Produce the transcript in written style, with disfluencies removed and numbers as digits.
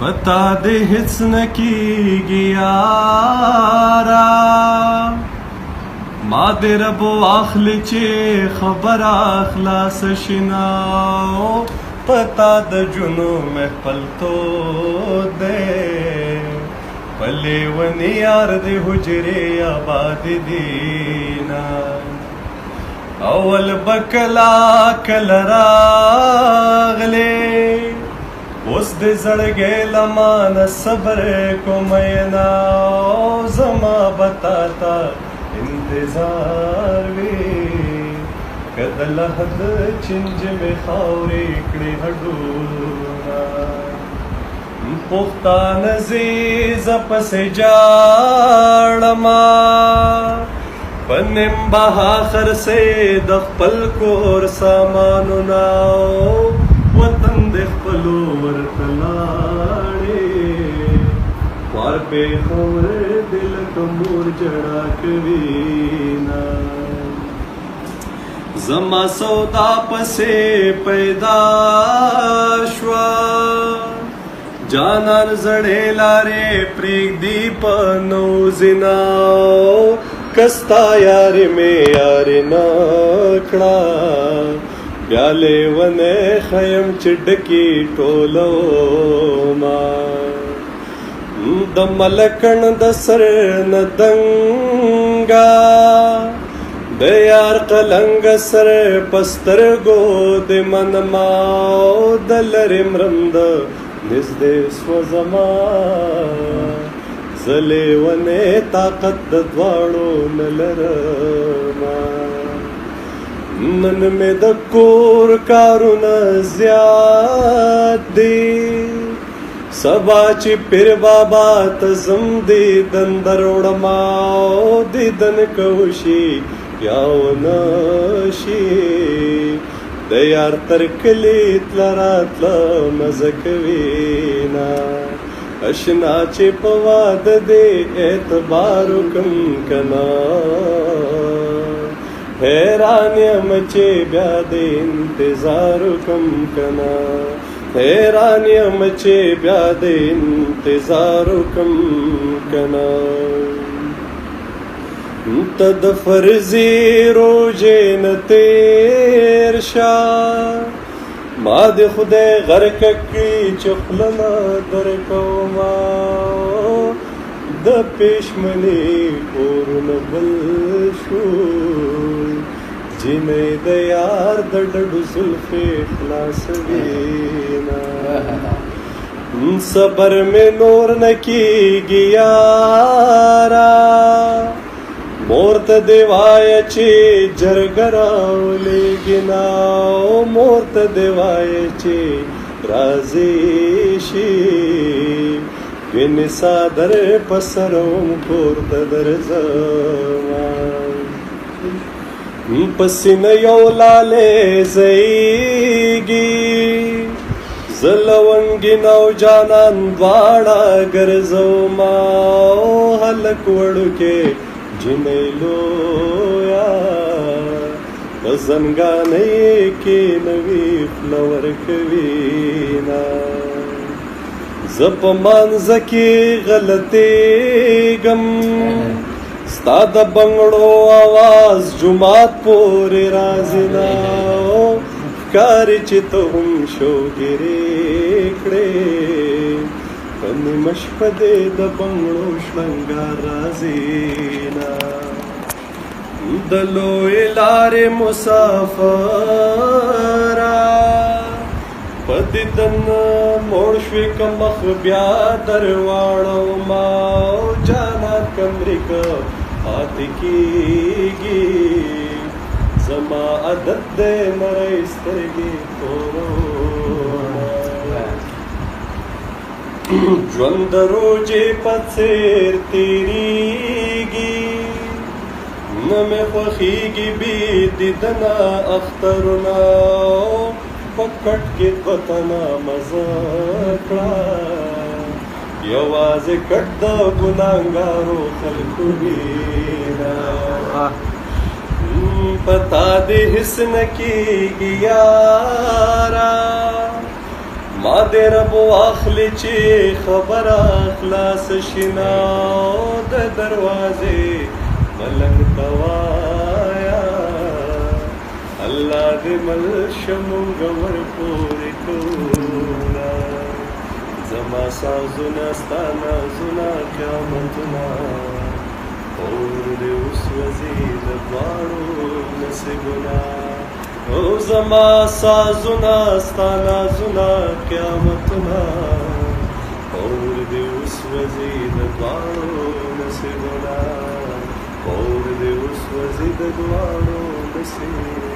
पता दे हिच न कीगी यारा ما دې رب واخلي چې خبر اخلاص شناو پتا د جنو محفل تو دے پلے ونی یار دې حجرے آباد دینا اول بکلا کل راغلے اوس دې زړګې لمان صبر کو مینا زما بتاتا انتظار وی کد لحد چنج میں خاوری کڑی ہڈونا پختان زیز پس جاڑما پنم بہاخر سے دخپل کور سامانونا وطن دخپلو ورطلاڑے وار پہ خور دل کمور جڑا کوینا زما سودا پسے پیدا شوا جانان زڑے لارے پریگ دی پنو زناو کستا یار میں یار نکڑا بیالے ونے خیم چڈکی ٹولو ماں د ملکن د سر ندنگا د یار قلنگ سر پستر گو د من ماو د لری مرند نزد سوزما زلی ونه طاقت د دوارو نلرما نن میں د کور کارون زیاد دی سبا چی پیر بابا تزم دیدن دروڑماو دیدن کوشی یاو نشی دیار ترکلیت لراتلا مزکوینا اشنا چی پواد دے اعتبارو کم کنا حیرانیم چی بیاد انتظارو کم کنا حیرانیم چی بیاد انتظارو کم کنا تد فرزی روجے نتیر شا ما دی خودے غرق کی چخلنا درکو ما د پیشمنی پورن بل شو جنې د یار د ډډو زلفې خلاص وینا صبر میں نور نکیږي یارا مورت دیوای چې جرګراولې گناو مورت دیوای چې راضی شي وین صادر پسروم پورت درځم پسین یو لالے زیگی زلونگی نو جانان دواڑا گرزو ماو حلق وڑو کے جنے لویا بزنگانے کی نوی فلور کوینا زپ مانزکی غلطی گم ستا د بنگړو آواز جمعات پورې راځي نا ښکاري چې ته هم شوګیرې کړې په نیمه شپه دې د بنگړو شرنګار راځي نا د لویې لارې مسافره په دیدن موړ شوې که مخ بیا درواړو ما جانان کمرې که پاتې کېږي زما عادت دی نری سترګې توروړه ژوند د روجې په څېر تېرېږي نه مې خوښېږي بې دیدنه اخترونه په کټ کې دوه تنه مزه کړه یوازې کټ د ګناهګارو خلکو وینا پتا دې حس نه کېږي یارا ما دې رب واخلې چې خبره خلاص شینا د دروازې ملنګ توایا الله دې مل شمونږ ور پورې کولا زما سازونه ستا نازونه قیامتونه اور دې وسوځي د دواړو نصیبونه او زما سازونه ستا نازونه قیامتونه اور دې وسوځي د دواړو نصیبونه اور دې وسوځي د دواړو نصیبونه